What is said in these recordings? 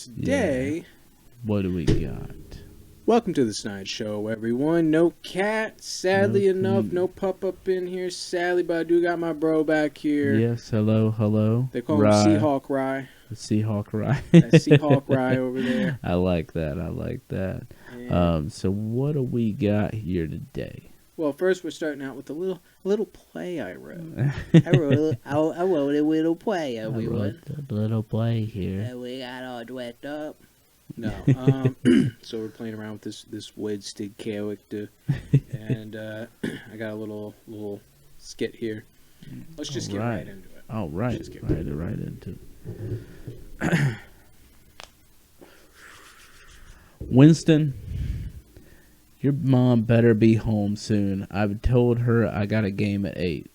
today, what do we got? welcome to the Snide Show, everyone. No cat, sadly enough, no pup up in here, sadly, but I do got my bro back here. Yes, hello. They call him Seahawk Rye. The Seahawk Rye. That Seahawk Rye over there. I like that. So what do we got here today? Well, first we're starting out with a little play I wrote. I wrote a little play, everyone. I wrote a little play here. And we got all dressed up. No, so we're playing around with this Wednesday character, and I got a little skit here. Let's just get right into it. All right, Just get right into it. Winston, your mom better be home soon. I've told her I got a game at 8.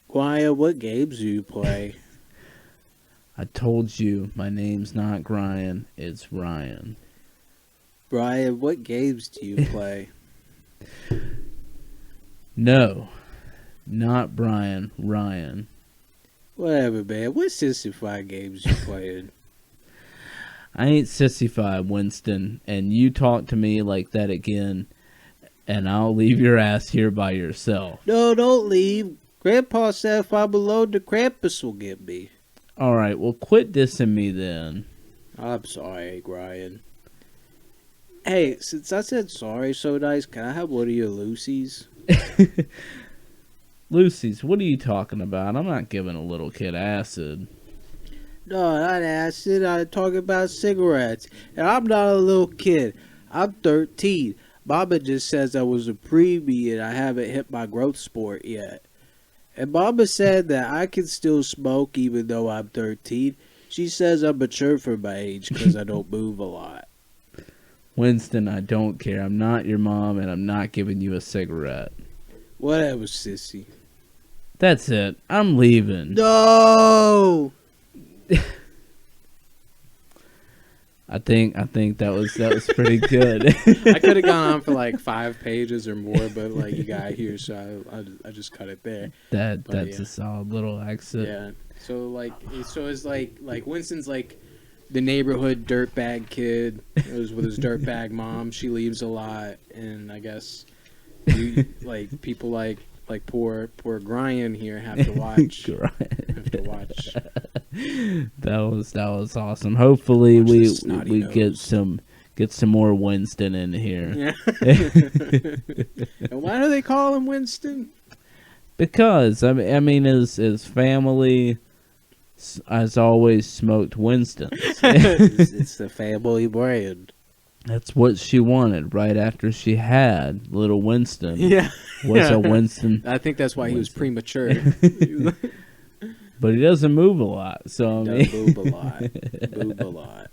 Why, what games do you play? I told you my name's not Brian, it's Ryan. Brian, what games do you play? No, not Brian, Ryan. Whatever, man. What sissified games you playing? I ain't sissified, Winston, and you talk to me like that again, and I'll leave your ass here by yourself. No, don't leave. Grandpa said if I'm alone, the Krampus will get me. Alright, well quit dissing me then. I'm sorry, Ryan. Hey, since I said sorry so nice, can I have one of your Lucy's? Lucy's, what are you talking about? I'm not giving a little kid acid. No, not acid. I'm talking about cigarettes. And I'm not a little kid. I'm 13. Mama just says I was a preemie and I haven't hit my growth spurt yet. And Mama said that I can still smoke even though I'm 13. She says I'm mature for my age because I don't move a lot. Winston, I don't care. I'm not your mom and I'm not giving you a cigarette. Whatever, sissy. That's it. I'm leaving. No! I think that was pretty good. I could have gone on for like 5 pages or more, but like you got here, so I just cut it there. That's a solid little exit. Yeah. So it's like Winston's like the neighborhood dirtbag kid. It was with his dirtbag mom. She leaves a lot, and I guess people like poor Brian here have to watch. That was awesome. Hopefully we get some more Winston in here. Yeah. And why do they call him Winston? Because I mean his family has always smoked Winston's. It's the family brand. That's what she wanted right after she had little Winston. Yeah. Was a Winston. I think that's why he was premature. But he doesn't move a lot, so I mean, move a lot.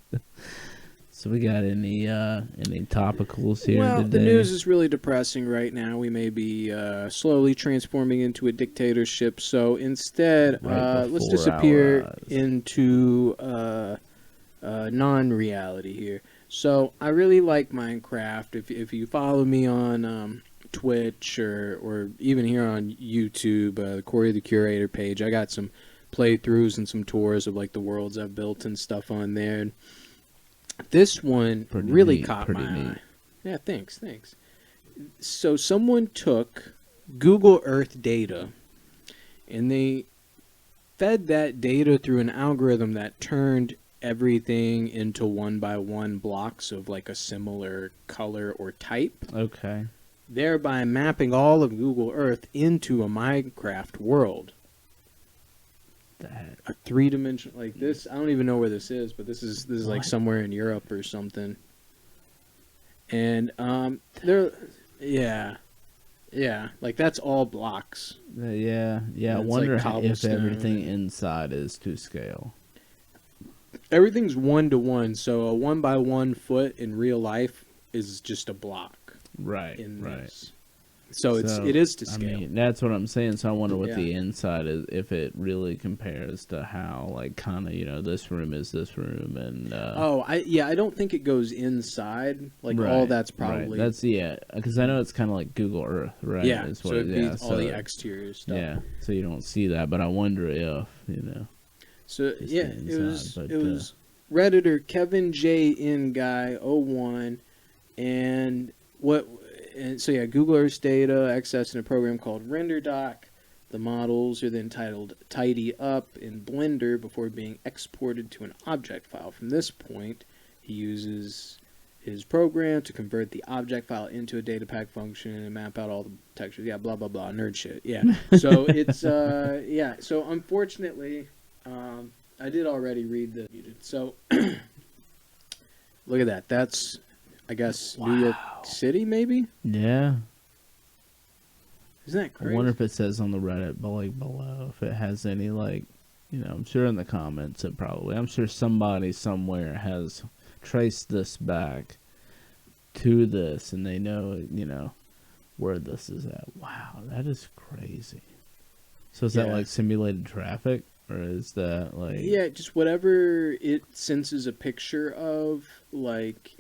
So we got any topicals here well, today? The news is really depressing right now. We may be slowly transforming into a dictatorship. So instead, let's disappear into non-reality here. So I really like Minecraft. If you follow me on Twitch or even here on YouTube, the Corey the Curator page, I got some playthroughs and some tours of like the worlds I've built and stuff on there. And this one really caught my eye. Yeah, thanks. So someone took Google Earth data and they fed that data through an algorithm that turned everything into 1x1 blocks of like a similar color or type. Okay. Thereby mapping all of Google Earth into a Minecraft world. A 3-dimensional like this. I don't even know where this is, but this is like somewhere in Europe or something. And like that's all blocks. Yeah. I wonder if everything inside is to scale. Everything's 1-to-1, so a 1x1 foot in real life is just a block. Right. This. So it is to scale. I mean, that's what I'm saying. So I wonder what the inside is, if it really compares to how, like, kind of, this room is this room, and. I don't think it goes inside. Like all that's probably. Right. That's because I know it's kind of like Google Earth, right? Yeah. So it'd be all the exterior stuff. Yeah. So you don't see that, but I wonder if. So yeah, it was Redditor Kevin J. In Guy 01, and so yeah, Google Earth data accessed in a program called RenderDoc. The models are then titled Tidy Up in Blender before being exported to an object file. From this point, he uses his program to convert the object file into a data pack function and map out all the textures. Yeah, blah, blah, blah, nerd shit. Yeah. So it's, yeah. So unfortunately, I did already read the... So, look at that. That's, I guess, New York City, maybe? Yeah. Isn't that crazy? I wonder if it says on the Reddit below if it has any, like, you know, I'm sure in the comments it probably, I'm sure somebody somewhere has traced this back to this and they know, you know, where this is at. Wow, that is crazy. So is that like simulated traffic, or is that like... Yeah, just whatever it senses a picture of, like,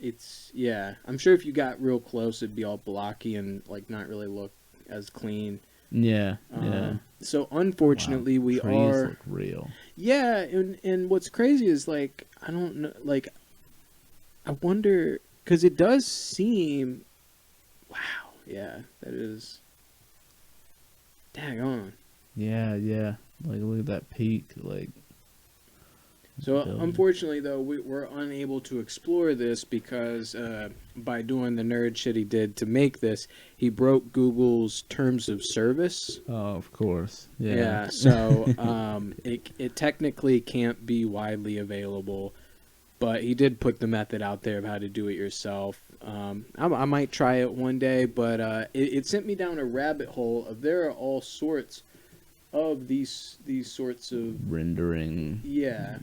it's, yeah. I'm sure if you got real close, it'd be all blocky and, like, not really look as clean. Yeah, yeah. So, unfortunately, we trees are... look real. Yeah, and what's crazy is, like, I don't know, like, I wonder, because it does seem... Wow, yeah, that is... Daggone. Yeah, yeah. Like, look at that peak, like... So, unfortunately, though, we're unable to explore this because by doing the nerd shit he did to make this, he broke Google's terms of service. Oh, of course. Yeah. Yeah, so it technically can't be widely available, but he did put the method out there of how to do it yourself. I might try it one day, but it sent me down a rabbit hole of there are all sorts of these sorts of... rendering. Yeah.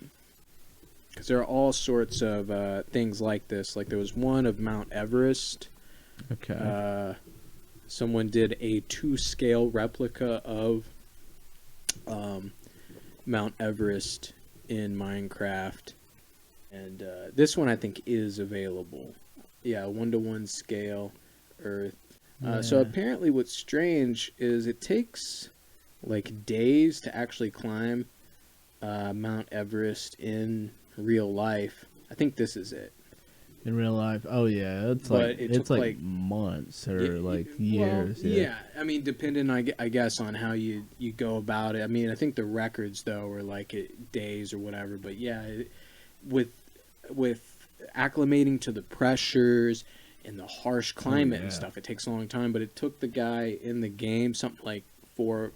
Because there are all sorts of things like this. Like there was one of Mount Everest. Okay. Someone did a 2-scale replica of Mount Everest in Minecraft. And this one I think is available. Yeah, 1-to-1 scale Earth. So apparently what's strange is it takes like days to actually climb Mount Everest in real life. I think this is it. In real life? Oh yeah, it's like months or like years. Well, yeah, I mean, depending, I guess, on how you go about it. I mean, I think the records though were like days or whatever. But yeah, with acclimating to the pressures and the harsh climate and stuff, it takes a long time. But it took the guy in the game something like 4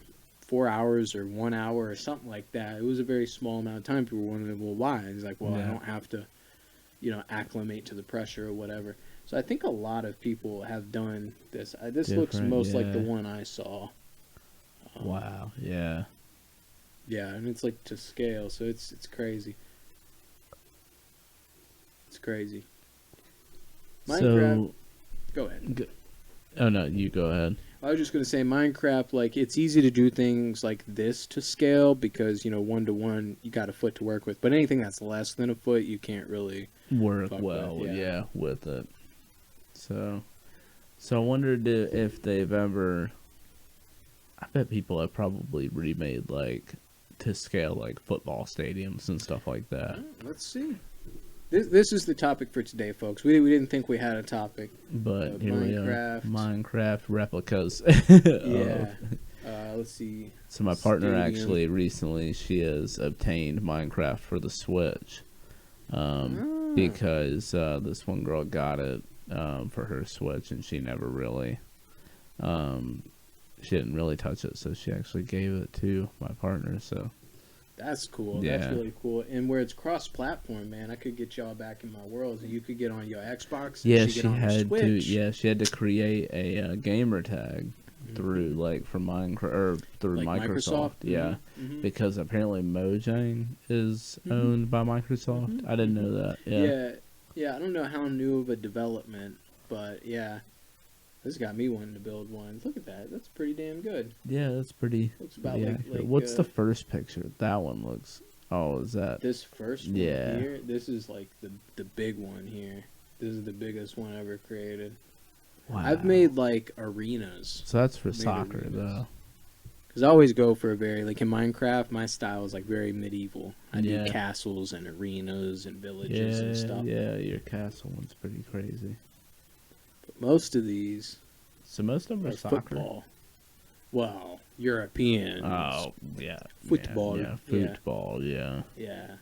hours or 1 hour or something like that. It was a very small amount of time. People were wondering, well, why? And he's like, well, I don't have to, acclimate to the pressure or whatever. So I think a lot of people have done this. This looks most like the one I saw. Wow. Yeah. Yeah, and it's like to scale, so it's crazy. It's crazy. Minecraft. So, go ahead. Oh no, you go ahead. I was just going to say Minecraft, like, it's easy to do things like this to scale because, 1-to-1, you got a foot to work with. But anything that's less than a foot, you can't really work well with it. So I wondered if they've ever... I bet people have probably remade, like, to scale, like, football stadiums and stuff like that. Let's see. This is the topic for today, folks. We didn't think we had a topic. But here we are. Minecraft replicas. Yeah. Let's see. So my partner actually recently, she has obtained Minecraft for the Switch. Because this one girl got it for her Switch and she never really... she didn't really touch it, so she actually gave it to my partner, so... That's cool. Yeah. That's really cool. And where it's cross-platform, man, I could get y'all back in my world. You could get on your Xbox. Yeah, she had to. Yeah, she had to create a gamer tag through from Minecraft or through Microsoft. Yeah, because apparently Mojang is owned by Microsoft. I didn't know that. Yeah. I don't know how new of a development, but yeah. This got me wanting to build one. Look at that. That's pretty damn good. Yeah, that's pretty... Looks about what's the first picture? That one looks... Oh, is that... This first one here? This is like the big one here. This is the biggest one ever created. Wow. I've made like arenas. So that's for soccer, though. Because I always go for a very, like in Minecraft, my style is like very medieval. I do Yeah. castles and arenas and villages and stuff. Yeah, your castle one's pretty crazy. But most of these So most of them are are soccer. football. Well, European. Oh, yeah. Football. Yeah, Yeah. football, yeah. Yeah.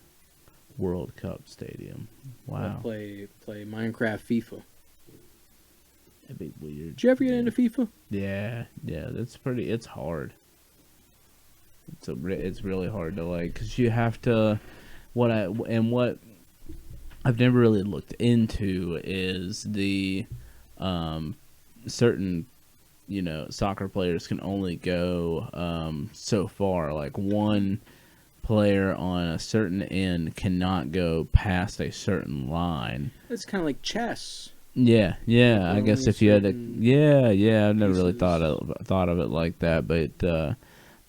World Cup Stadium. Wow. I play Minecraft, FIFA. That'd be weird. Did you ever get into FIFA? Yeah, it's hard. It's really hard to like, because you have to, what I've never really looked into is the, certain, soccer players can only go, so far. Like one player on a certain end cannot go past a certain line. It's kind of like chess. Yeah. I guess if you had to, I've never really pieces. thought of it like that, but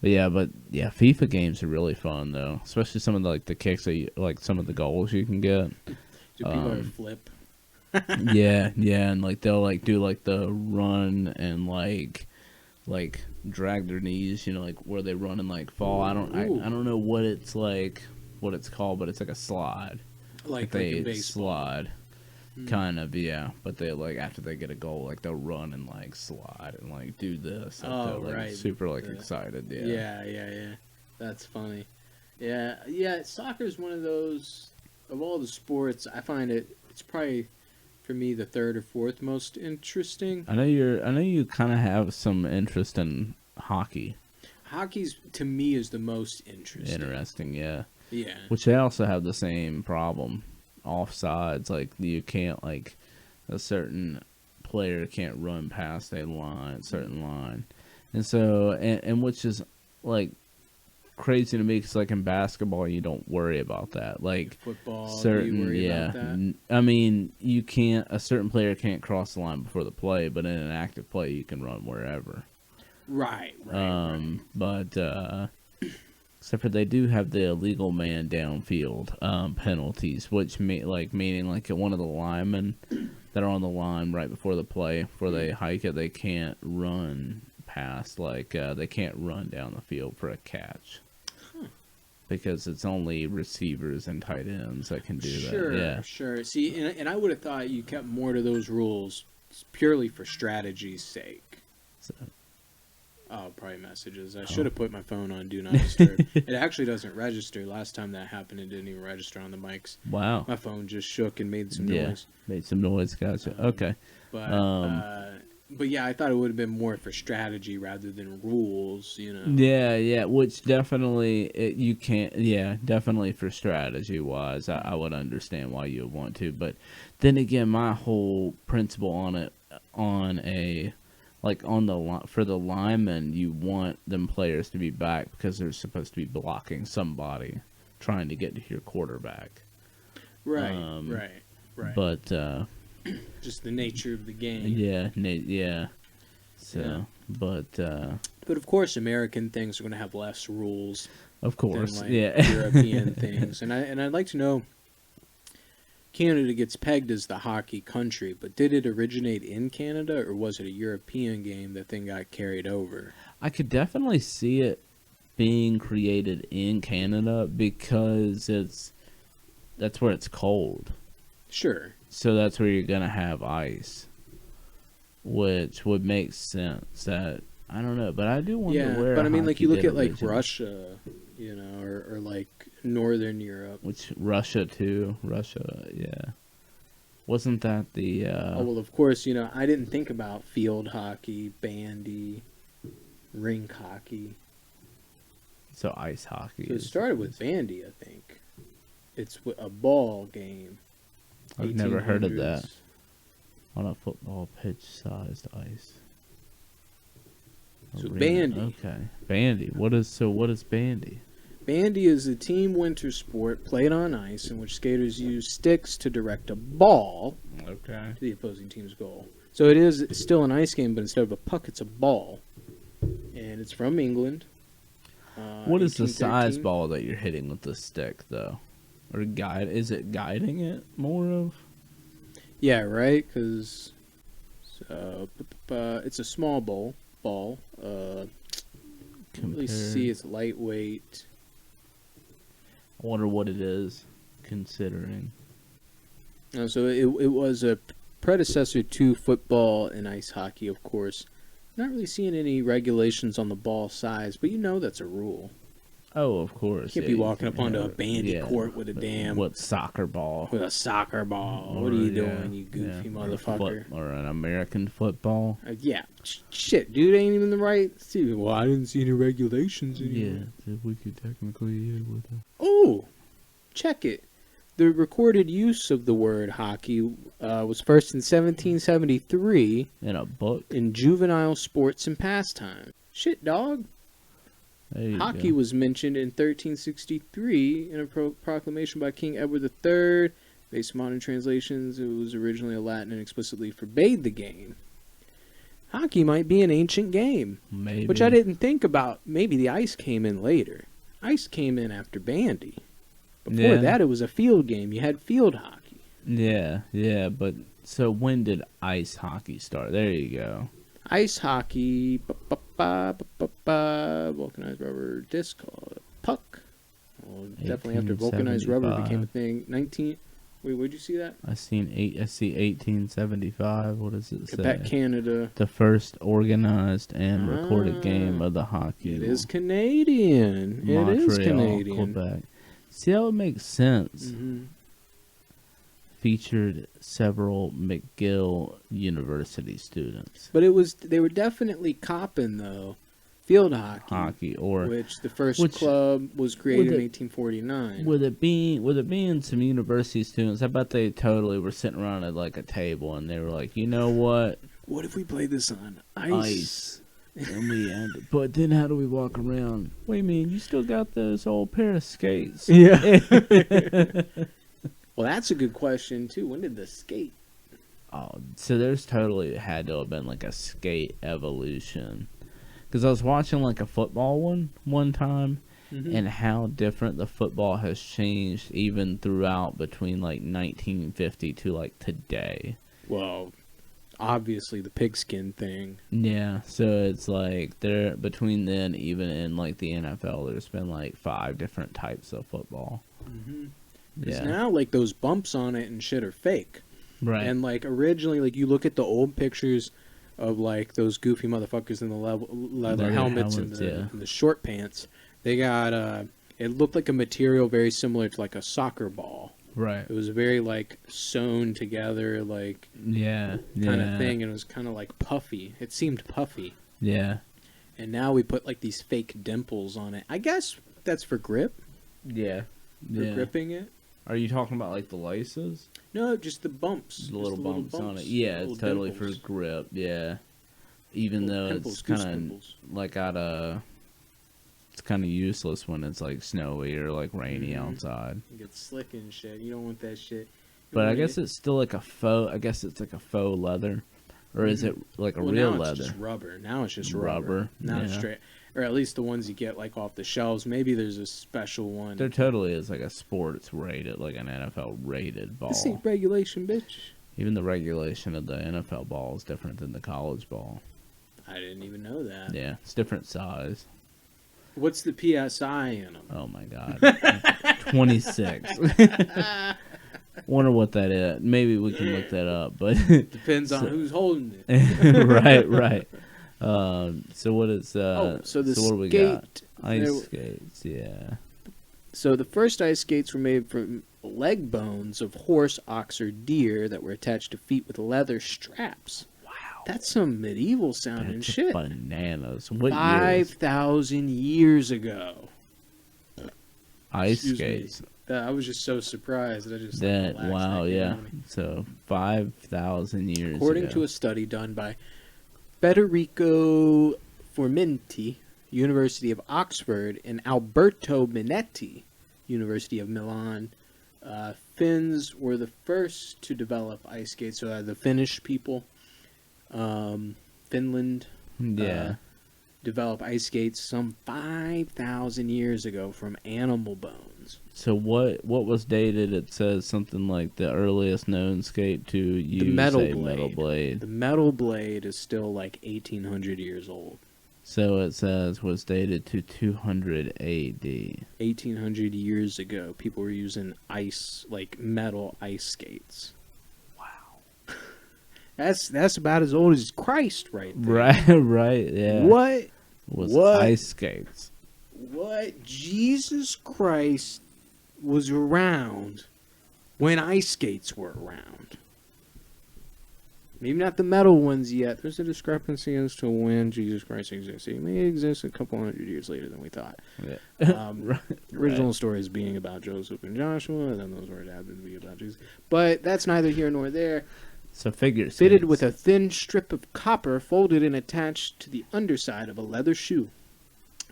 yeah, FIFA games are really fun though, especially some of the kicks that like some of the goals you can get. Do people ever flip? yeah, and like they'll like do like the run and like drag their knees, like where they run and like fall. I don't know what it's called, but it's like a slide. Like they in baseball. slide. Kind of, yeah. But they like after they get a goal, like they'll run and like slide and like do this. Like, they're, like, right. super like excited. Yeah. That's funny. Yeah. Soccer is one of those of all the sports. I find it's probably for me the third or fourth most interesting. I know you kind of have some interest in hockey. Hockey's to me is the most interesting. Yeah. Yeah. Which they also have the same problem. Offsides, like you can't, like a certain player can't run past a certain line, and so and which is like crazy to me because like in basketball you don't worry about that. Like football, certain, do you worry about that? I mean a certain player can't cross the line before the play, but in an active play you can run wherever. Right. But except for they do have the illegal man downfield penalties, which meaning like one of the linemen that are on the line right before the play, before they hike it, they can't run past, they can't run down the field for a catch. Because it's only receivers and tight ends that can do that. Yeah, Sure. See, and I would have thought you kept more to those rules purely for strategy's sake. So. Oh, probably messages. I should have put my phone on Do Not Disturb. It actually doesn't register. Last time that happened, it didn't even register on the mics. Wow. My phone just shook and made some noise. Made some noise. Gotcha. Okay. But yeah, I thought it would have been more for strategy rather than rules, Yeah, which definitely you can't. Yeah, definitely for strategy wise, I would understand why you would want to. But then again, my whole principle on it, for the linemen, you want them players to be back because they're supposed to be blocking somebody trying to get to your quarterback. Right. But just the nature of the game. Yeah. So, but of course, American things are going to have less rules. Of course, than, European things, and I'd like to know. Canada gets pegged as the hockey country, but did it originate in Canada, or was it a European game that then got carried over? I could definitely see it being created in Canada because that's where it's cold. Sure. So that's where you're gonna have ice, which would make sense. That I don't know, but I do wonder where. But I mean, like you look at like originate. Russia, or like Northern Europe. Which Russia too. Yeah. Wasn't that the? Oh well, of course. I didn't think about field hockey, bandy, rink hockey. So ice hockey. So it started with bandy, I think. It's a ball game. I've never heard of 1800s. that. On a football pitch-sized ice. So Arena. bandy. Okay, bandy. What is bandy? Bandy is a team winter sport played on ice in which skaters use sticks to direct a ball Okay. to the opposing team's goal. So it is still an ice game, but instead of a puck, it's a ball. And it's from England. What is the size 1813. ball that you're hitting with the stick, though? Or is it guiding it more of? Yeah, right? Because it's a small ball. Can't really see it's lightweight. I wonder what it is, considering. So it was a predecessor to football and ice hockey, of course. Not really seeing any regulations on the ball size, but that's a rule. Oh, of course. You can't be walking up onto a bandy court with a damn... What, soccer ball? With a soccer ball. What are you doing, you goofy motherfucker? Or an American football. Yeah. Shit, dude ain't even the right... Well, I didn't see any regulations anymore. Yeah, we could technically... Oh! Check it. The recorded use of the word hockey was first in 1773... In a book? In Juvenile Sports and Pastime. Shit, dog. Hockey was mentioned in 1363 in a proclamation by King Edward III. Based on modern translations, it was originally a Latin and explicitly forbade the game. Hockey might be an ancient game. Maybe. Which I didn't think about. Maybe the ice came in later. Ice came in after bandy. Before that, it was a field game. You had field hockey. Yeah, but so when did ice hockey start? There you go. Ice hockey, vulcanized rubber disc, puck. Well, definitely after vulcanized rubber became a thing. Wait, where'd you see that? I see 1875. What does it say? Quebec, Canada. The first organized and recorded game of the hockey. It is Canadian. Montreal, Quebec. See how it makes sense. Mm-hmm. Featured several McGill University students. But they were definitely copping though field hockey, which the first club was created in 1849. With it being some university students, I bet they totally were sitting around at like a table and they were like, you know what? What if we play this on ice? And but then how do we walk around? Wait a minute, you still got those old pair of skates? Yeah. Well, that's a good question, too. When did the skate? Oh, so there's totally had to have been, like, a skate evolution. Because I was watching, like, a football one time, and how different the football has changed even throughout between, like, 1950 to, like, today. Well, obviously the pigskin thing. Yeah, so it's, like, between then, even in, like, the NFL, there's been, like, 5 different types of football. Mm-hmm. Because now, like, those bumps on it and shit are fake. Right. And, like, originally, like, you look at the old pictures of, like, those goofy motherfuckers in the leather helmets and the short pants. They got, it looked like a material very similar to, like, a soccer ball. Right. It was very, like, sewn together, like, kind of thing. And it was kind of, like, puffy. It seemed puffy. Yeah. And now we put, like, these fake dimples on it. I guess that's for grip. Yeah. For gripping it. Are you talking about, like, the laces? No, just the bumps. The little bumps on it. Yeah, it's totally dimples. For grip, yeah. Even though it's kind of, like, it's kind of useless when it's, like, snowy or, like, rainy outside. You get slick and shit. You don't want that shit. But I guess it's still, like, a faux leather. Or is it, like, a real leather? It's just rubber. Now it's just rubber. Now it's straight. Or at least the ones you get, like, off the shelves. Maybe there's a special one. There totally is, like, a sports rated, like an NFL rated ball. This ain't regulation, bitch. Even the regulation of the NFL ball is different than the college ball. I didn't even know that. Yeah, it's different size. What's the PSI in them? Oh, my God. 26. Wonder what that is. Maybe we can look that up, but... Depends on who's holding it. Right. So what is so what do we got? Ice skates, yeah. So the first ice skates were made from leg bones of horse, ox, or deer that were attached to feet with leather straps. Wow, that's some medieval sounding shit. Bananas. What 5,000 years ago. Ice skates. I was just so surprised that I just wow, yeah. So 5,000 years according ago. to a study done by Federico Formenti, University of Oxford, and Alberto Minetti, University of Milan, Finns were the first to develop ice skates. So the Finnish people, Finland, developed ice skates some 5,000 years ago from animal bones. So what was dated? It says something like the earliest known skate to use metal blade. The metal blade is still like 1,800 years old. So it says was dated to 200 AD. 1800 years ago, people were using metal ice skates. Wow. That's about as old as Christ right there. Right, yeah. What? Was What? ice skates. What? Jesus Christ was around when ice skates were around. Maybe not the metal ones yet. There's a discrepancy as to when Jesus Christ existed. He may exist a couple hundred years later than we thought. Yeah. Original stories being about Joseph and Joshua, and then those were adapted to be about Jesus. But that's neither here nor there. So figure Fitted skates. with a thin strip of copper folded and attached to the underside of a leather shoe.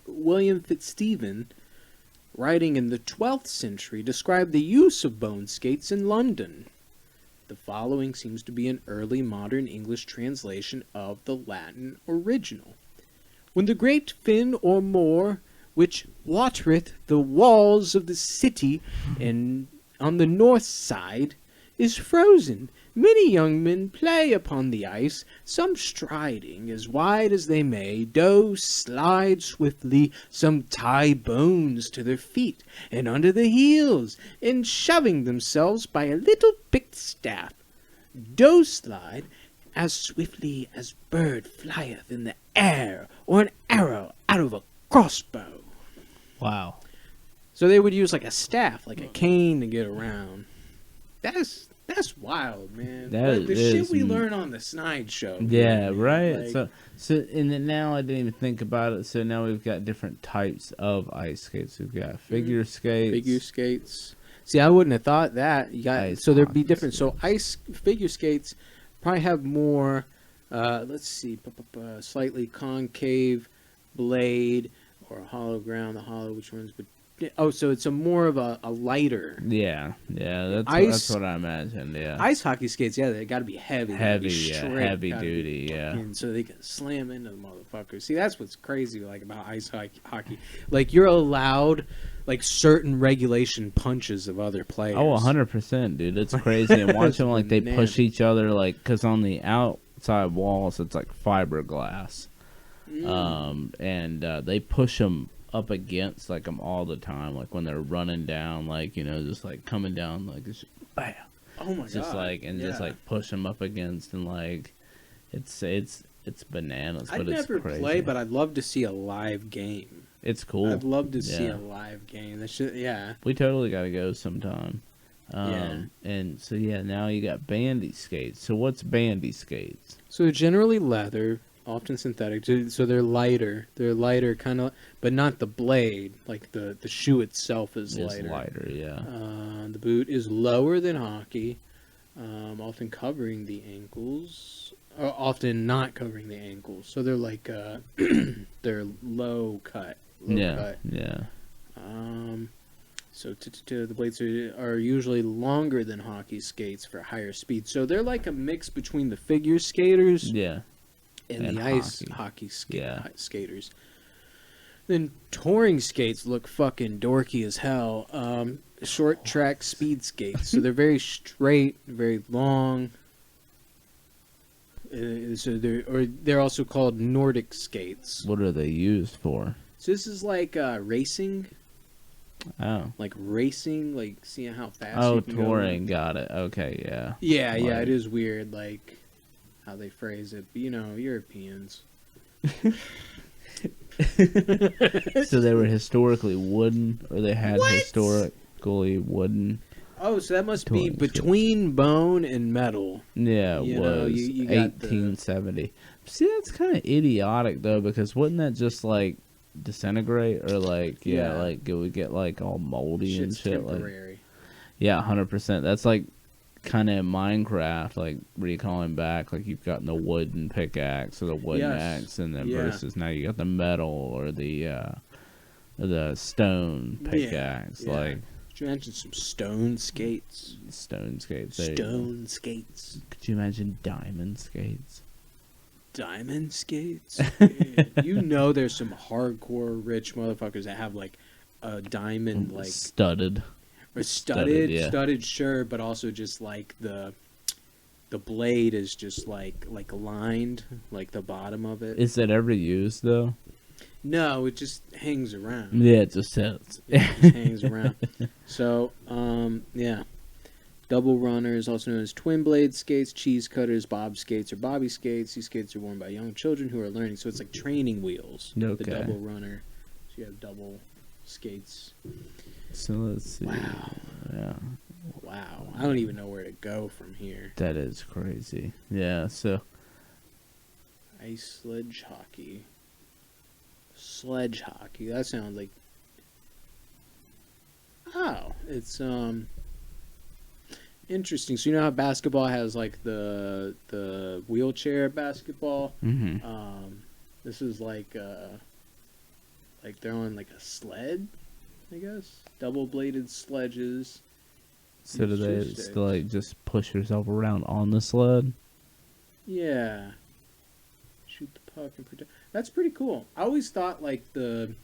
William Fitzstephen, writing in the 12th century, described the use of bone skates in London. The following seems to be an early modern English translation of the Latin original. When the great fin or moor, which watereth the walls of the city and on the north side, is frozen, many young men play upon the ice, some striding as wide as they may, do slide swiftly, some tie bones to their feet and under the heels, and shoving themselves by a little picked staff, do slide as swiftly as bird flieth in the air, or an arrow out of a crossbow. Wow. So they would use like a staff, like a cane to get around. That's wild, man. That The is shit we learn on the Snide show. Yeah, man. right. Like, So and then now I didn't even think about it. So now we've got different types of ice skates. We've got figure skates. figure skates. See, I wouldn't have thought that. You got Ice so there'd be hockey different. So figure skates probably have more. Let's see, slightly concave blade or a hollow ground. The hollow, which ones? But so it's a more of a lighter. Yeah, that's what I imagined. Yeah, Ice hockey skates, yeah, they got to be heavy. heavy duty. Yeah, so they can slam into the motherfuckers. See, that's what's crazy, like about ice hockey. Like you're allowed like certain regulation punches of other players. Oh, 100%, dude. It's crazy. And watch them like they push each other, like because on the outside walls it's like fiberglass, and they push them up against like them all the time, like when they're running down, like just like coming down, like just bam. Oh my god! Just like just like push them up against, and like it's bananas. But I'd it's never crazy. play, but I'd love to see a live game. It's cool. I'd love to see a live game. That shit, yeah. We totally got to go sometime. And so now you got bandy skates. So what's bandy skates? So they're generally leather, often synthetic. So they're lighter. They're lighter, kind of, but not the blade. Like the shoe itself is lighter. It's lighter, yeah. The boot is lower than hockey, often covering the ankles. Often not covering the ankles. So they're like they're low cut. Yeah. So the blades are usually longer than hockey skates for higher speed. So they're like a mix between the figure skaters and the ice hockey skaters. Then touring skates look fucking dorky as hell. Short track speed skates. So they're very straight, very long. So they're also called Nordic skates. What are they used for? So this is like racing. Oh. Like racing, like seeing how fast. Oh, you can touring. go. Got it. Okay, yeah. Yeah, it is weird, like how they phrase it. But, Europeans. So they were historically wooden, or they had historically wooden. Oh, so that must be between bone and metal. Yeah, it was you got 1870. See, that's kind of idiotic though, because wouldn't that just like disintegrate, or like like it would get like all moldy and shit? Temporary. Like, yeah, 100%. That's like kind of in Minecraft, like recalling back, like you've got the wooden pickaxe or the wooden axe, and then versus now you got the metal or the stone pickaxe. Yeah. Like, could you imagine some stone skates? Stone skates. Stone skates. Could you imagine diamond skates? Diamond skates? Yeah. There's some hardcore rich motherfuckers that have like a diamond like studded. Or studded, sure, but also just like the blade is just like lined, like the bottom of it. Is that ever used though? No, it just hangs around. Yeah, it just sits. It just hangs around. So, yeah. Double runners, also known as twin blade skates, cheese cutters, bob skates, or bobby skates. These skates are worn by young children who are learning. So it's like training wheels. Okay. The double runner. So you have double skates. So let's see. Wow. Yeah. Wow. I don't even know where to go from here. That is crazy. Yeah, so Ice sledge hockey. Sledge hockey. That sounds like... Oh, it's, interesting. So you know how basketball has like the wheelchair basketball? This is like they're on like a sled, I guess. Double bladed sledges. so do they still like just push yourself around on the sled? Yeah. Shoot the puck and protect. That's pretty cool. I always thought like the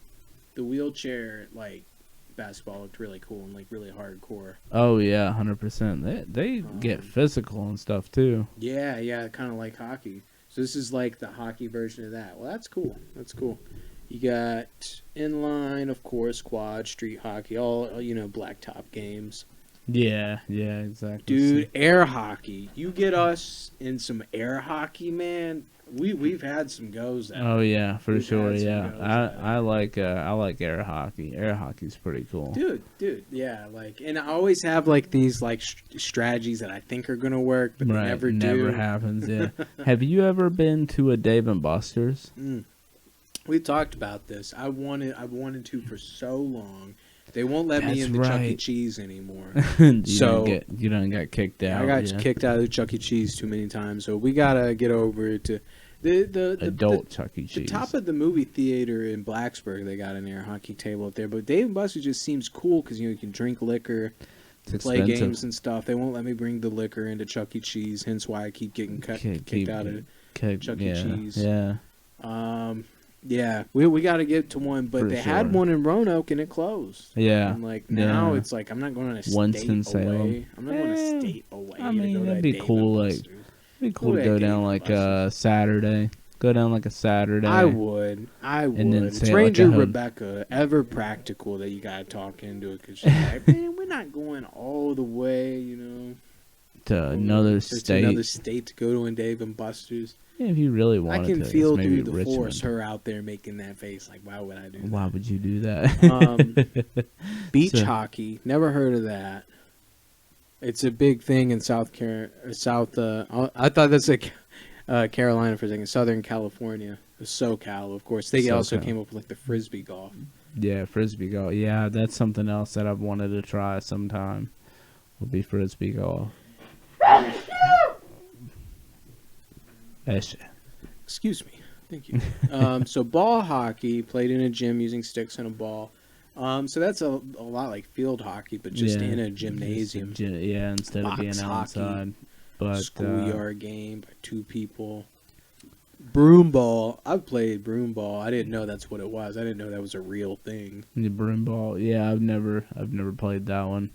wheelchair like basketball looked really cool and like really hardcore. Oh yeah, 100%. They get physical and stuff too. Yeah, kind of like hockey. So this is like the hockey version of that. Well, that's cool. That's cool. You got inline, of course, quad, street hockey, all blacktop games. Yeah, exactly. Dude, air hockey. You get us in some air hockey, man. We've had some goes at it. Oh yeah, for We've sure. had some Yeah, goes at it. I like air hockey. Air hockey's pretty cool. Dude, yeah, like, and I always have like these like strategies that I think are gonna work, but they never do. Never happens. Yeah. Have you ever been to a Dave and Buster's? We talked about this. I've wanted to for so long. They won't let me That's in the Chuck E. right. Cheese anymore. You don't get kicked out. I got kicked out of the Chuck E. Cheese too many times, so we gotta get over to the adult Chuck E. Cheese. The top of the movie theater in Blacksburg, they got an air hockey table up there. But Dave and Buster's just seems cool because you can drink liquor, play games and stuff. They won't let me bring the liquor into Chuck E. Cheese, hence why I keep getting kicked out of Chuck E. Cheese. Yeah. Yeah, we got to get to one, but they had one in Roanoke and it closed. Yeah. And like now it's like I'm not going to state away. I'm not going to state away. I mean, to go that'd to be cool. Like, it'd be cool to go down like a Saturday. Go down like a Saturday. I would. And then It's say Ranger like Rebecca, ever practical that you got to talk into it because she's like, man, we're not going all the way, to another to state. another state to go to a Dave and Buster's. Yeah, if you really wanted I can to, feel maybe through the Richmond. force her out there making that face. Like, why would I do that? Why would you do that? Beach hockey. Never heard of that. It's a big thing in South. I thought that's like Carolina for a second. Southern California, SoCal, of course. They also came up with like the frisbee golf. Yeah, frisbee golf. Yeah, that's something else that I've wanted to try sometime. Would be frisbee golf. Excuse me. Thank you. So ball hockey, played in a gym using sticks and a ball. So that's a lot like field hockey, but just in a gymnasium. Instead of being outside. But schoolyard game by two people. Broom ball. I've played broom ball. I didn't know that's what it was. I didn't know that was a real thing. The broom ball. Yeah, I've never played that one.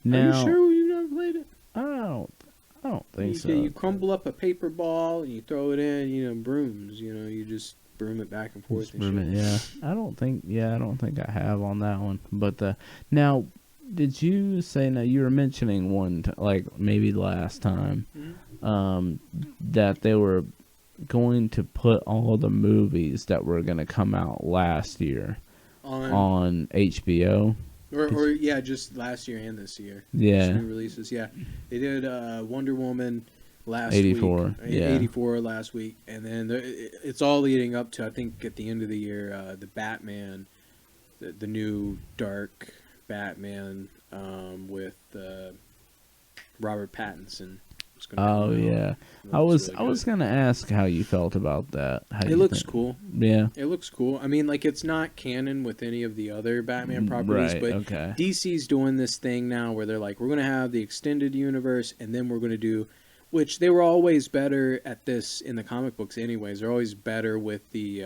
Are you sure you never played it? I don't think so. You crumble up a paper ball and you throw it in, brooms. You just broom it back and forth. I don't think I have on that one. But now, did you say now you were mentioning one like maybe last time, that they were going to put all the movies that were going to come out last year on HBO. Or just last year and this year. Yeah. New releases. Yeah. They did Wonder Woman last 84, week. 84 last week. And then it's all leading up to, I think, at the end of the year, the Batman, the new dark Batman with Robert Pattinson. Oh yeah, I was gonna ask how you felt about that. It looks cool. Yeah, it looks cool. I mean, like it's not canon with any of the other Batman properties, but DC's doing this thing now where they're like, we're gonna have the extended universe, and then we're gonna do, which they were always better at this in the comic books. Anyways, they're always better with the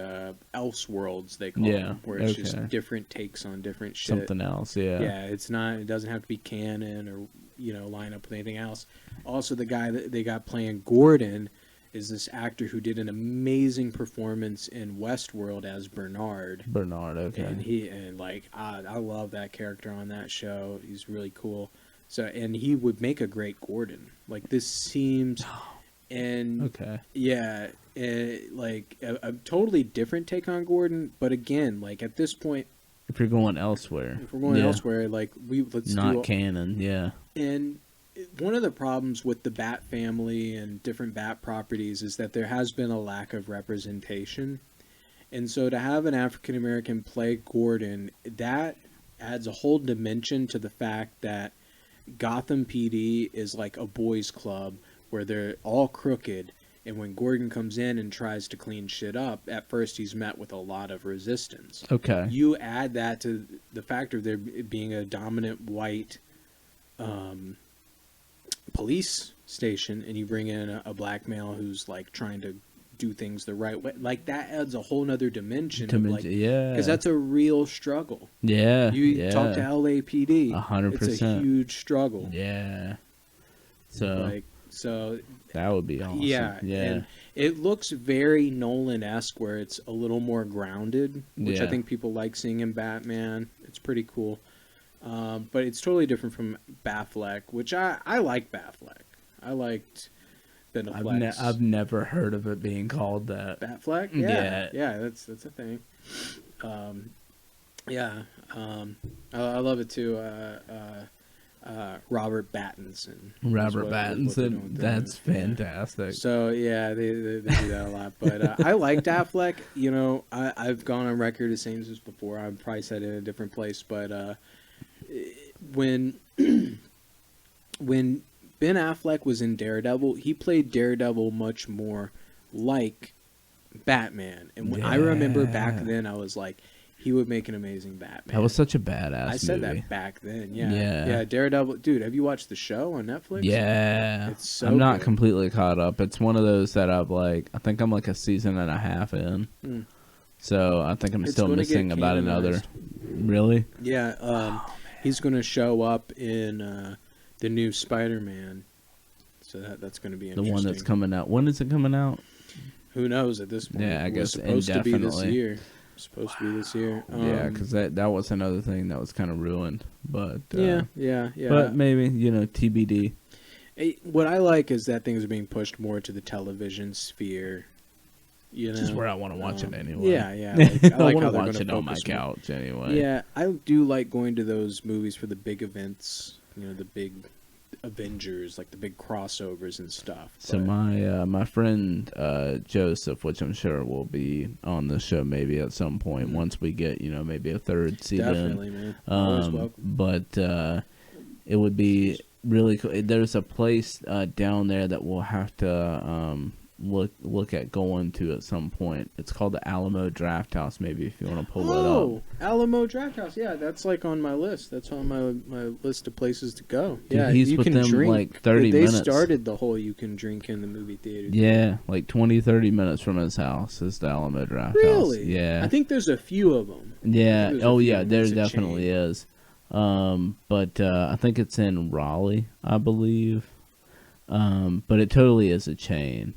Elseworlds they call them, where it's just different takes on different shit. Something else, yeah. Yeah, it's not. It doesn't have to be canon or line up with anything else. Also, the guy that they got playing Gordon is this actor who did an amazing performance in Westworld as Bernard. Bernard, okay. And I love that character on that show. He's really cool. So, and he would make a great Gordon. Like, this seems, and Okay. yeah, like a totally different take on Gordon. But again, like at this point, If you're going elsewhere. if we're going elsewhere, like let's Not do canon, yeah. And one of the problems with the Bat family and different Bat properties is that there has been a lack of representation. And so to have an African American play Gordon, that adds a whole dimension to the fact that Gotham PD is like a boys club where they're all crooked. And when Gordon comes in and tries to clean shit up, at first he's met with a lot of resistance. Okay. You add that to the factor of there being a dominant white police station, and you bring in a black male who's like trying to do things the right way. Like that adds a whole nother dimension. Yeah. Because that's a real struggle. Yeah. You talk to LAPD. 100%. It's a huge struggle. Yeah. So that would be awesome. Yeah. Yeah. And it looks very Nolan-esque, where it's a little more grounded, which I Yeah. think people like seeing in Batman. It's pretty cool. But it's totally different from Batfleck, which I like Batfleck. I liked Ben Affleck's I've never heard of it being called that. Batfleck. Yeah. Yeah, that's a thing. I love it too. Robert Pattinson. Robert what they're doing Pattinson. with That's them. fantastic. So yeah, they do that a lot. But I liked Affleck. You know, I've gone on record as saying this before. I've probably said it in a different place, but when Ben Affleck was in Daredevil, he played Daredevil much more like Batman. And when I remember back then, I was like, he would make an amazing Batman. That was such a badass I said movie. that back then. Yeah. Yeah. Daredevil. Dude, have you watched the show on Netflix? Yeah. It's so I'm not good. completely caught up. It's one of those that I think I'm like a season and a half in. Mm. So I think I'm It's still gonna missing get about another. Really? Yeah. He's going to show up in the new Spider-Man. So that's going to be The interesting. one that's coming out. When is it coming out? Who knows at this point? Yeah, I It was guess supposed to be this indefinitely. year. Supposed to be this year. Yeah, because that was another thing that was kind of ruined. But yeah. But maybe TBD. What I like is that things are being pushed more to the television sphere. You know, Which is where I want to watch it anyway. Yeah. Like, I like want how to they're watch gonna it on my focus more. couch anyway. Yeah, I do like going to those movies for the big events. You know, the big Avengers, like the big crossovers and stuff. So but- my friend Joseph, which I'm sure will be on the show maybe at some point once we get maybe a third season. Definitely, man. Always welcome. But it would be really cool. There's a place down there that we'll have to look at going to at some point. It's called the Alamo Draft House. Maybe if you want to pull it up. Oh, Alamo Draft House. Yeah, that's like on my list. That's on my list of places to go. Dude, Yeah, he's you can within, drink. like, 30 they minutes. started the whole you can drink in the movie theater. Yeah, like 20-30 minutes from his house is the Alamo Draft House. Really? Yeah. I think there's a few of them. Yeah. there's a Oh, few yeah. of them. There It's a definitely chain. is. But I think it's in Raleigh, I believe. But it totally is a chain.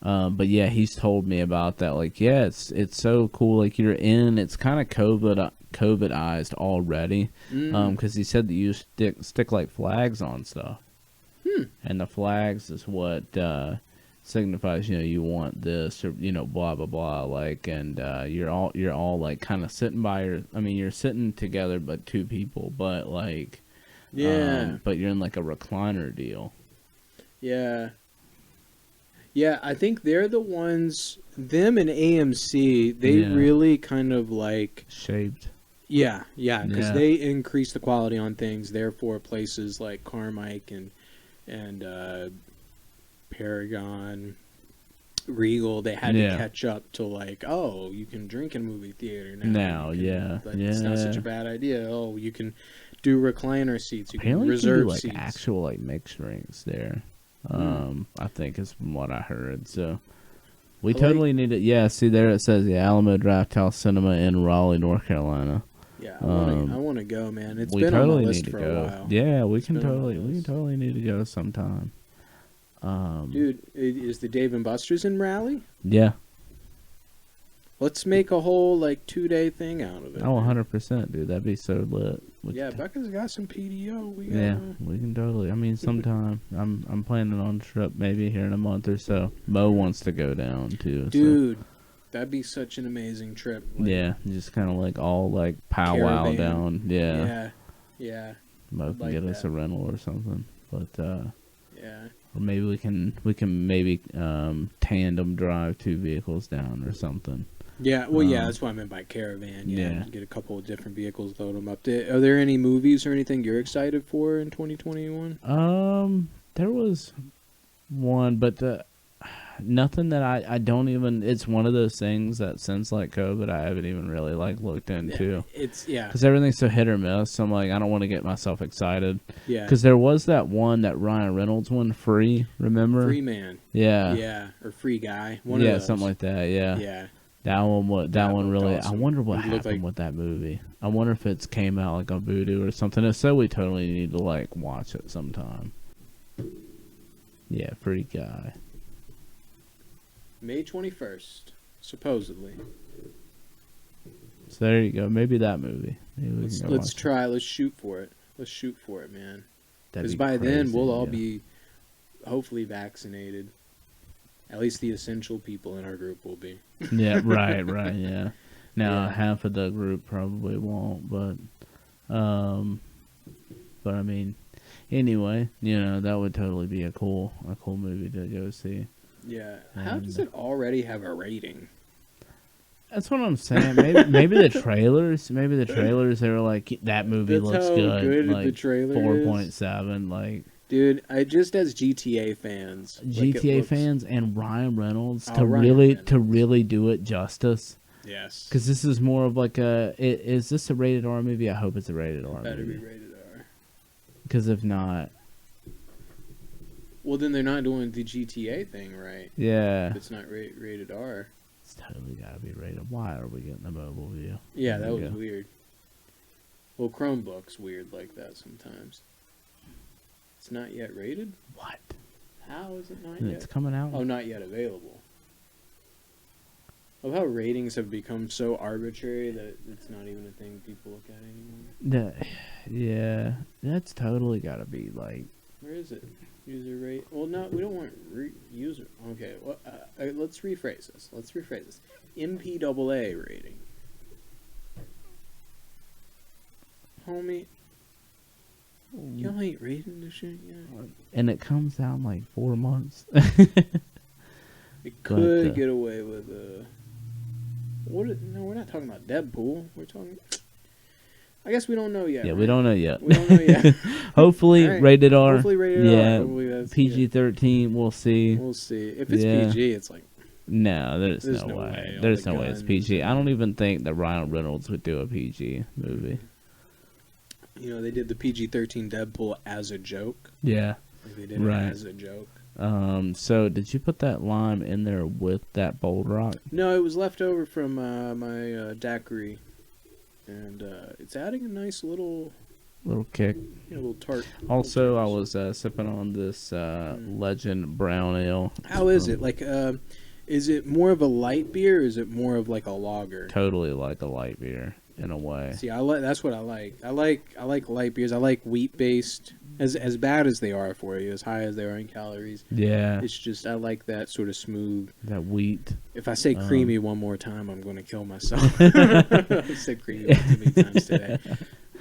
But yeah, he's told me about that. Like, yeah, it's so cool. Like you're in. It's kind of COVIDized already. Because he said that you stick like flags on stuff. And the flags is what signifies you want this or blah blah blah like, and you're all like kind of sitting by you're sitting together but two people, but like but you're in like a recliner deal. Yeah, I think they're the ones, them and AMC, they really kind of like shaped. Yeah, because they increase the quality on things. Therefore, places like Carmike and Paragon, Regal, they had to catch up to like, oh, you can drink in movie theater now. It's not such a bad idea. Oh, you can do recliner seats. You Apparently can reserve you can do, like, seats. actual like mixed drinks there. I think is from what I heard. So we totally need it. Yeah, see there it says the Alamo Draft House Cinema in Raleigh, North Carolina. Yeah, I want to go, man. It's We been on totally my list need for to a go. while. Yeah, we It's can been on my totally list. need to go sometime. Dude, is the Dave and Buster's in Raleigh? Yeah. Let's make a whole, like, 2-day thing out of it. Oh, 100%, dude. That'd be so lit. Yeah, Becca's got some PDO. Yeah, we can totally. I mean, sometime I'm planning on a trip maybe here in a month or so. Mo wants to go down too. Dude, that'd be such an amazing trip. Like, yeah, just kind of like all like powwow caravan. down. Yeah. Yeah. Mo can get us a rental or something. But yeah. Or maybe we can maybe tandem drive 2 vehicles down or something. Yeah, well, that's what I meant by caravan. Yeah. Get a couple of different vehicles, load them up. Are there any movies or anything you're excited for in 2021? There was one, but nothing that I don't even. It's one of those things that since like COVID, I haven't even really like looked into. Yeah, because everything's so hit or miss. So I'm like, I don't want to get myself excited. Yeah, because there was that one, that Ryan Reynolds one, Free. Remember? Free Man. Yeah. Yeah, or Free Guy. One of those. Something like that. Yeah. Yeah. That one really. Awesome. I wonder what happened with that movie. I wonder if it's came out like on Vudu or something. If so, we totally need to like watch it sometime. Yeah, Free Guy. May 21st, supposedly. So there you go. Maybe that movie. Maybe let's try. Let's shoot for it. Let's shoot for it, man. Because be by crazy, then we'll all be hopefully vaccinated. At least the essential people in our group will be. Yeah, right, yeah. Now half of the group probably won't, but I mean, anyway, that would totally be a cool movie to go see. Yeah. How does it already have a rating? That's what I'm saying. Maybe the trailers. Maybe the trailers. They were like, that movie looks good. Like the trailer 4.7. Like, dude, just as GTA fans, fans, and Ryan Reynolds to really do it justice. Yes. Because this is more of like is this a rated R movie? I hope it's a rated R movie. Better be rated R. Because if not, well, then they're not doing the GTA thing right. Yeah. If it's not rated R. It's totally got to be rated. Why are we getting a mobile view? Yeah, that was weird. Well, Chromebook's weird like that sometimes. It's not yet rated? What? How is it not yet? It's coming out. Oh, not yet available. Of how ratings have become so arbitrary that it's not even a thing people look at anymore. Yeah, that's totally got to be like. Where is it? User rate. Well, no, we don't want user. Okay, well, let's rephrase this. MPAA rating. Homie, y'all ain't rating this shit yet. And it comes out in like 4 months. It could get away with no, we're not talking about Deadpool. We're talking. I guess we don't know yet. Yeah, right? we don't know yet. We don't know yet. Hopefully, right. rated R. Hopefully rated yeah, R. Hopefully PG-13. We'll see. We'll see. If it's PG, it's like. No, there's no way. There's no way it's PG. I don't even think that Ryan Reynolds would do a PG movie. They did the PG-13 Deadpool as a joke. Yeah. They did it as a joke. So did you put that lime in there with that bold rock? No, it was left over from my daiquiri, and it's adding a nice little kick. A little tart. Also, I was sipping on this Legend Brown Ale. How is it? Like, is it more of a light beer, or is it more of like a lager? Totally like a light beer in a way. See, that's what I like. I like light beers. I like wheat based. As bad as they are for you, as high as they are in calories. Yeah. It's just, I like that sort of smooth. That wheat. If I say creamy one more time, I'm going to kill myself. I said creamy too many times today.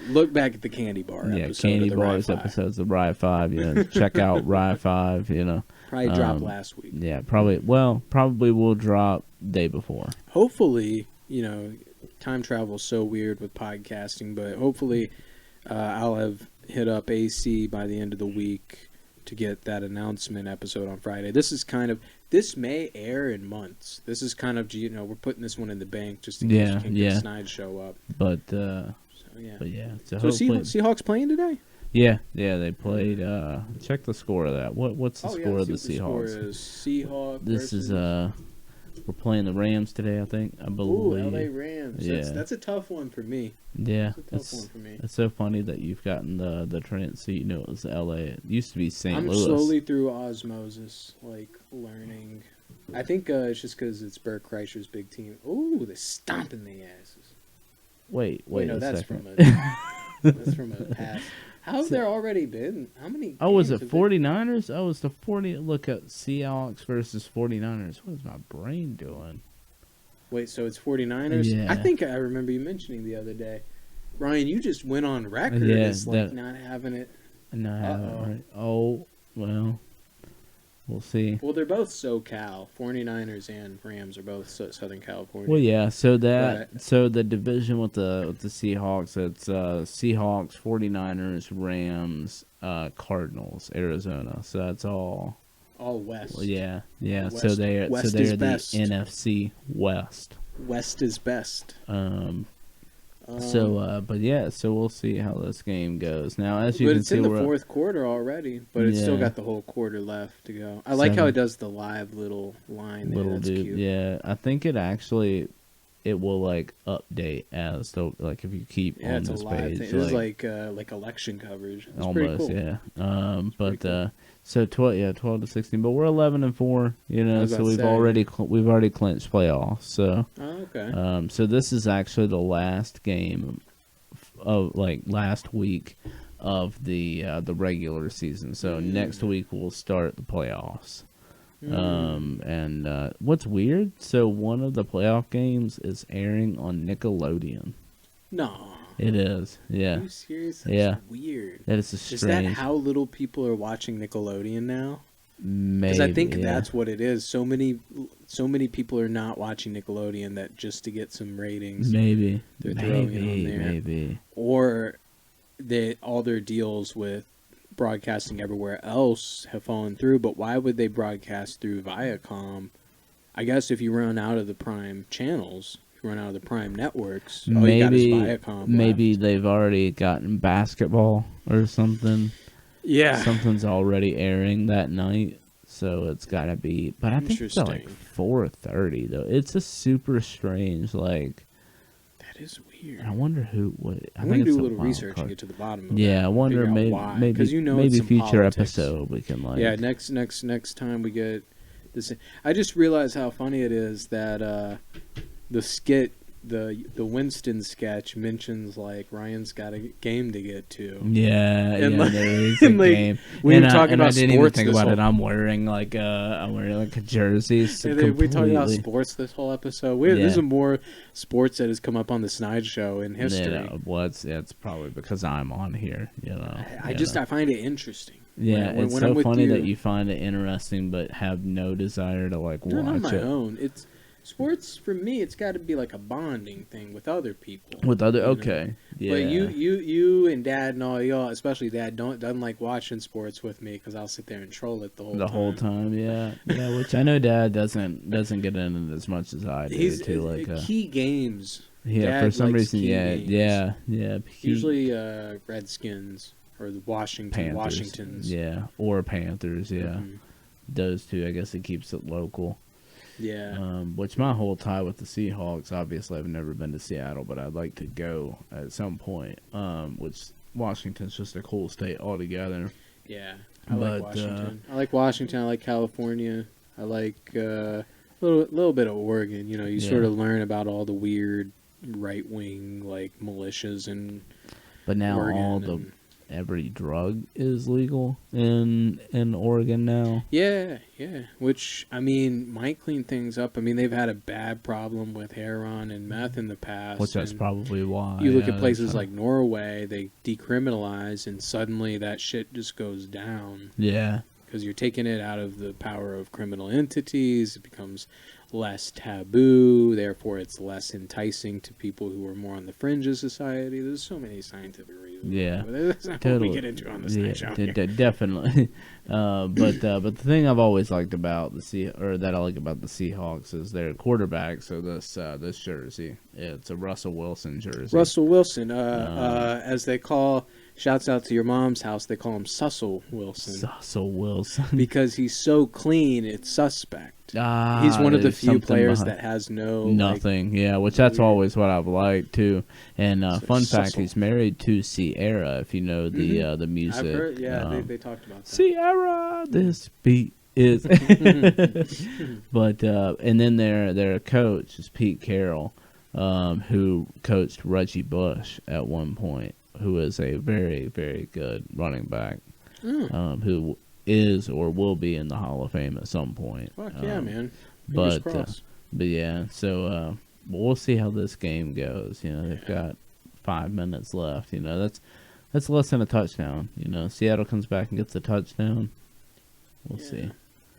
Look back at the Candy Bar episode. Candy of the Bars episodes of Rye 5. Check out Rye 5, Probably dropped last week. Yeah, probably will drop day before. Hopefully, time travel's so weird with podcasting, but hopefully I'll have hit up AC by the end of the week to get that announcement episode on Friday. This may air in months. This is kind of, we're putting this one in the bank just in case you can get Snide show up. But So So Seahawks playing today? Yeah, they played. Check the score of that. What's the score of the Seahawks? Score is Seahawks. This is We're playing the Rams today, I think. I Ooh, believe. LA Rams. Yeah. That's a tough one for me. Yeah, That's a tough one for me. it's so funny that you've gotten the trend. So you know it was LA. It used to be St. Louis. I'm slowly through osmosis, like learning. I think it's just because it's Bert Kreischer's big team. Ooh, they're stomping the asses. Wait no, a that's second. from a that's from a past. How have there already been? How many? Oh, was games it have 49ers? Oh, it's the 40. Look at Seahawks versus 49ers. What is my brain doing? Wait, so it's 49ers? Yeah. I think I remember you mentioning the other day. Ryan, you just went on record Yeah, as like not having it. No, I haven't, right? Oh, well, we'll see. Well, they're both SoCal. 49ers and Rams are both Southern California. Well, yeah. So the division with the Seahawks, it's Seahawks, 49ers, Rams, Cardinals, Arizona. So that's all West. Well, yeah. West, So they're West the is best. NFC West. West is best. But yeah, so we'll see how this game goes. Now, as you but can it's see, in the we're fourth quarter already, but it's still Yeah. got the whole quarter left to go. I like how it does the live little line there. little That's dude. cute. Yeah, I think it will like update as the like if you keep Yeah, on it's a this live page. thing. It's like election coverage. It's pretty Almost, cool. yeah. pretty cool. So 12 to 16, but we're 11-4. You I know, was so about to we've say. already clinched playoffs. So, Oh, okay. so this is actually the last game of like last week of the regular season. So next week we'll start the playoffs. And what's weird? So one of the playoff games is airing on Nickelodeon. No. It is, yeah. Are you serious? That's Yeah. weird. That is a Is strange. that how little people are watching Nickelodeon now? Maybe, Because I think yeah. that's what it is. So many people are not watching Nickelodeon that just to get some ratings, Maybe. they're throwing it on there. Maybe. or all their deals with broadcasting everywhere else have fallen through. But why would they broadcast through Viacom? I guess if you run out of the Prime channels, if you run out of the Prime networks, all you got is Viacom. Maybe left. they've already gotten basketball or something. Yeah. Something's already airing that night, so it's got to be. But I think it's at like Interesting. 4:30 though. It's a super strange like. That is weird. I wonder who would. I'm going to do a little research and get to the bottom of Yeah, that. I wonder Figure out maybe why. maybe 'Cause you know maybe it's some future politics. episode we can like. Yeah, next time we get this. I just realized how funny it is that the skit, the Winston sketch mentions like Ryan's got a game to get to. Yeah, And yeah, like- there is a and like, game. we were And talking and about I didn't even sports think this about it. whole- I'm wearing like a jersey. And then we talking about completely- sports this whole episode. Yeah. This is more sports that has come up on the Snide show in history. Yeah, well, it's probably because I'm on here. You know, I find it interesting. Yeah, when it's I'm so with funny that you find it interesting, but have no desire to like Not on watch my it own. It's sports for me. It's got to be like a bonding thing with other people. with other. you know? Okay, yeah. But you and Dad and all y'all, especially Dad, doesn't like watching sports with me because I'll sit there and troll it the whole time. Yeah, yeah. Which I know Dad doesn't get into it as much as I do He's too. Like, key games. yeah, Dad for some likes reason, key yeah, games. yeah. Usually Redskins or the Panthers, Washingtons. yeah, or Panthers, yeah. Mhm. Those two, I guess it keeps it local. Yeah. Which my whole tie with the Seahawks, obviously I've never been to Seattle, but I'd like to go at some point. Which Washington's just a cool state altogether. Yeah. I like But, Washington. I like Washington. I like California. I like a little bit of Oregon. You know, you sort Yeah. of learn about all the weird right wing like militias and But now Oregon. every drug is legal in Oregon now. Yeah. Which, I mean, might clean things up. I mean, they've had a bad problem with heroin and meth in the past. Which that's and probably why. you look yeah, at places that's like Norway, they decriminalize, and suddenly that shit just goes down yeah, because you're taking it out of the power of criminal entities. It becomes less taboo, therefore it's less enticing to people who are more on the fringe of society. There's so many scientific reasons. Yeah, But that's not what we get into on this night show. Definitely. But the thing I've always liked about that I like about the Seahawks is their quarterback. So this jersey, it's a Russell Wilson jersey. Russell Wilson, as they call shouts out to your mom's house. They call him Sussel Wilson Russell Wilson. because he's so clean. It's suspect. Ah, He's one of the there's few something players behind- that has no nothing. Yeah, which that's weird- always what I've liked too. And So fun fact, Sussel. he's married to Sierra. If you know the music, I've heard. Yeah, they talked about that. Sierra, this beat is. But and then their coach is Pete Carroll, who coached Reggie Bush at one point, who is a very, very good running back, who is or will be in the Hall of Fame at some point. Fuck yeah, man. Fingers But crossed. but yeah, so we'll see how this game goes. You know, they've got 5 minutes left. You know, that's less than a touchdown. You know, Seattle comes back and gets a touchdown. We'll see.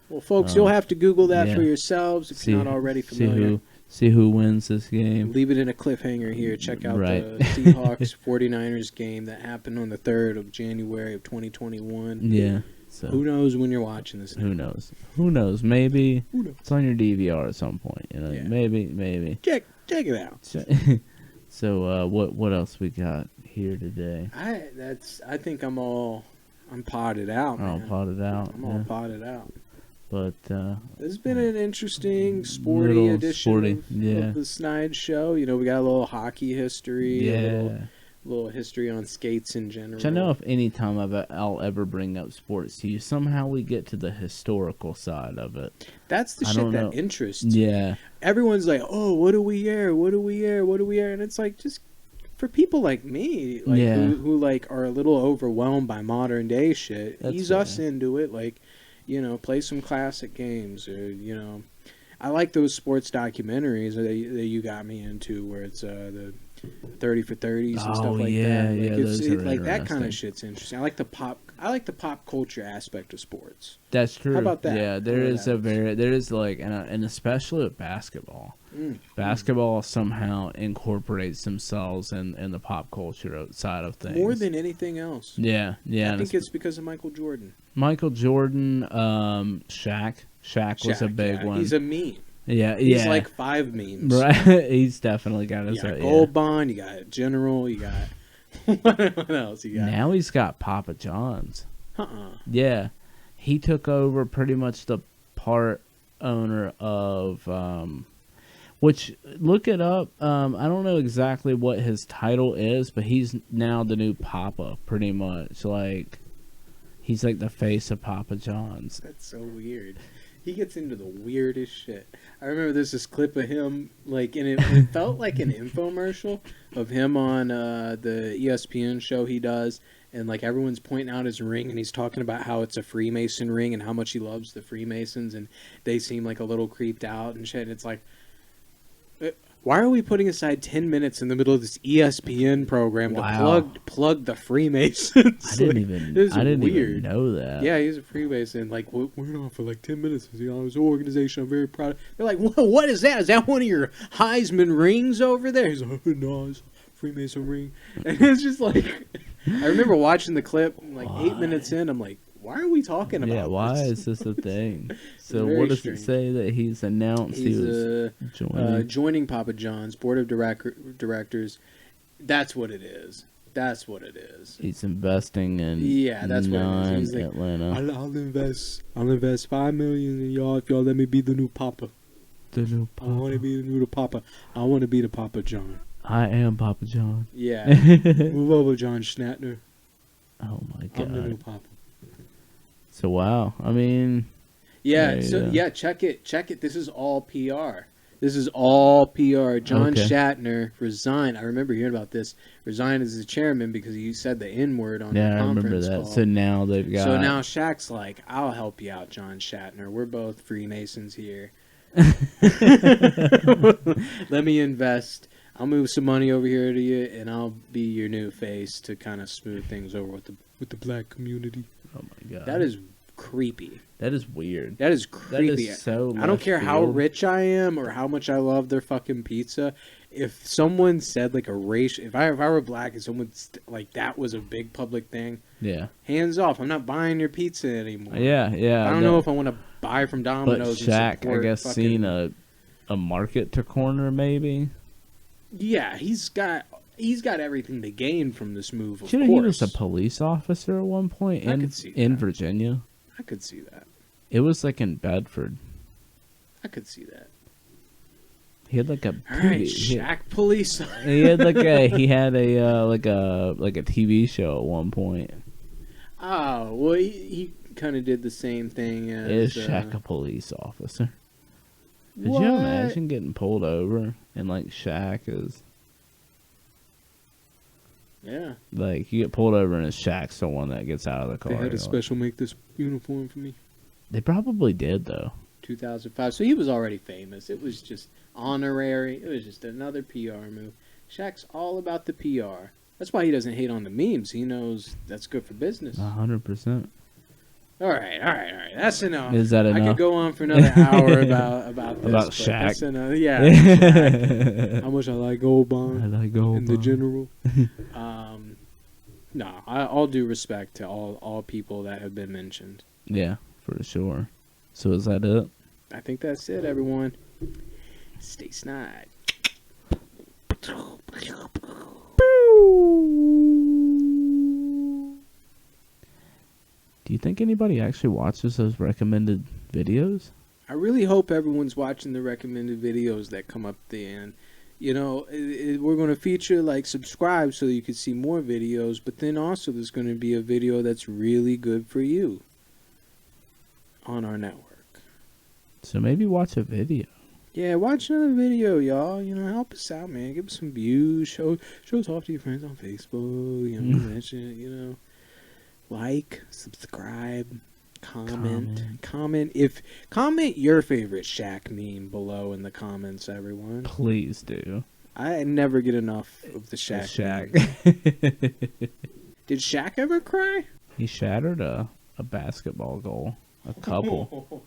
Well, folks, you'll have to Google that yeah. for yourselves if you're not already familiar. See who wins this game. Leave it in a cliffhanger here. Check out Right. the Seahawks 49ers game that happened on the 3rd of January of 2021. Yeah. So Who knows when you're watching this? who knows? Who knows? Maybe Who knows? it's on your DVR at some point. You know, Yeah. maybe. Check it out. So what else we got here today? I think I'm potted out, All man. potted out. I'm all potted out. But This has been an interesting sporty Little edition sporty, of yeah. the Snide Show. You know, we got a little hockey history, a little history on skates in general. Which I know if any time I'll ever bring up sports to you, somehow we get to the historical side of it. That's the I shit don't that know. interests. Yeah. Everyone's like, "Oh, what do we air? What do we air? What do we air?" And it's like, just for people like me, like Yeah. who like are a little overwhelmed by modern day shit, That's ease us fair. into it. Like, you know, play some classic games, or you know, I like those sports documentaries that you got me into, where it's the 30 for 30s and stuff like yeah, that. Like, yeah, it's, those are like that kind interesting. of shit's interesting. I like the pop culture aspect of sports. That's true. How about that? Yeah, How there about is that? there is like, and especially with basketball. Basketball somehow incorporates themselves in the pop culture side of things. More than anything else. Yeah. I and think it's because of Michael Jordan. Michael Jordan, Shaq. Shaq was a Shaq, big yeah. one. He's a meme. Yeah, He's like 5 memes. right. He's definitely got You his. got Gold Bond, you got General, you got what else? You got Now he's got Papa John's. uh-uh. Yeah, he took over pretty much the part owner of. Which look it up. I don't know exactly what his title is, but he's now the new Papa, pretty much. Like, he's like the face of Papa John's. That's so weird. He gets into the weirdest shit. I remember there's this clip of him, like, and it felt like an infomercial of him on the ESPN show he does, and like everyone's pointing out his ring, and he's talking about how it's a Freemason ring and how much he loves the Freemasons, and they seem like a little creeped out and shit. And it's like, why are we putting aside 10 minutes in the middle of this ESPN program Wow. to plug the Freemasons? I didn't This is even weird. know that. Yeah, he's a Freemason. Like, we're on for like 10 minutes. You know, this organization I'm very proud of. They're like, what is that? Is that one of your Heisman rings over there? He's like, oh, no, it's a Freemason ring. And it's just like, I remember watching the clip, like 8 minutes in, I'm like, why are we talking about Yeah, why this? is this a thing? So Very what does strange. it say that he's announced He's he was joining? joining Papa John's board of directors. That's what it is. That's what it is. He's investing in Yeah, that's what it is. He's like, Atlanta. I'll invest $5 million in y'all if y'all let me be the new Papa. The new I want to Papa. be the new Papa. I want to be the Papa John. I am Papa John. Yeah. Move over, John Schnattner. Oh my I'm the new god. Papa. So wow. I mean, Yeah. Yeah, So yeah. yeah, check it. This is all PR. This is all PR. John Okay. Shatner resigned. I remember hearing about this. Resigned as the chairman because he said the N word on yeah, the I remember conference that. call. So now they've got. So now Shaq's like, I'll help you out, John Shatner. We're both Freemasons here. Let me invest. I'll move some money over here to you, and I'll be your new face to kind of smooth things over with the black community. Oh my god. That is creepy. That is weird. That is That creepy. is so. I don't left care how field. rich I am or how much I love their fucking pizza. If someone said like a race, if I were black and someone like that was a big public thing, Yeah. hands off. I'm not buying your pizza anymore. Yeah. I don't know if I want to buy from But Domino's. and Shaq, I support guess, fucking- seen a market to corner maybe. Yeah, he's got He's got everything to gain from this move, of You know, course. he was a police officer at one point I in could see in that. Virginia. I could see that. It was like in Bedford. I could see that. He had like a All right, he Shaq police. had like a like a TV show at one point. Oh, well, he kind of did the same thing Is as... Shaq a police officer? Could what? you imagine getting pulled over and like Shaq is Yeah. like you get pulled over and Shaq's the one that gets out of the car? They had You're a like- special make this uniform for me. They probably did though. 2005. So he was already famous. It was just honorary. It was just another PR move. Shaq's all about the PR. That's why he doesn't hate on the memes. He knows that's good for business. 100%. All right. That's enough. Is that I enough? could go on for another hour about this. About but Shaq. That's enough. Yeah. Shaq. How much I like Gold I Bond like gold. in the general. No, all due respect to all people that have been mentioned. Yeah, for sure. So is that it? I think that's it, everyone. Stay snide. Do you think anybody actually watches those recommended videos? I really hope everyone's watching the recommended videos that come up at the end. You know, we're going to feature, like, subscribe so you can see more videos, but then also there's going to be a video that's really good for you on our network. So maybe watch a video. Yeah, watch another video, y'all. You know, help us out, man. Give us some views. Show us off to your friends on Facebook. You know, mention it, you know. Like, subscribe, comment. Comment your favorite Shaq meme below in the comments, everyone. Please do. I never get enough of the Shaq. meme. Did Shaq ever cry? He shattered a basketball goal. A couple.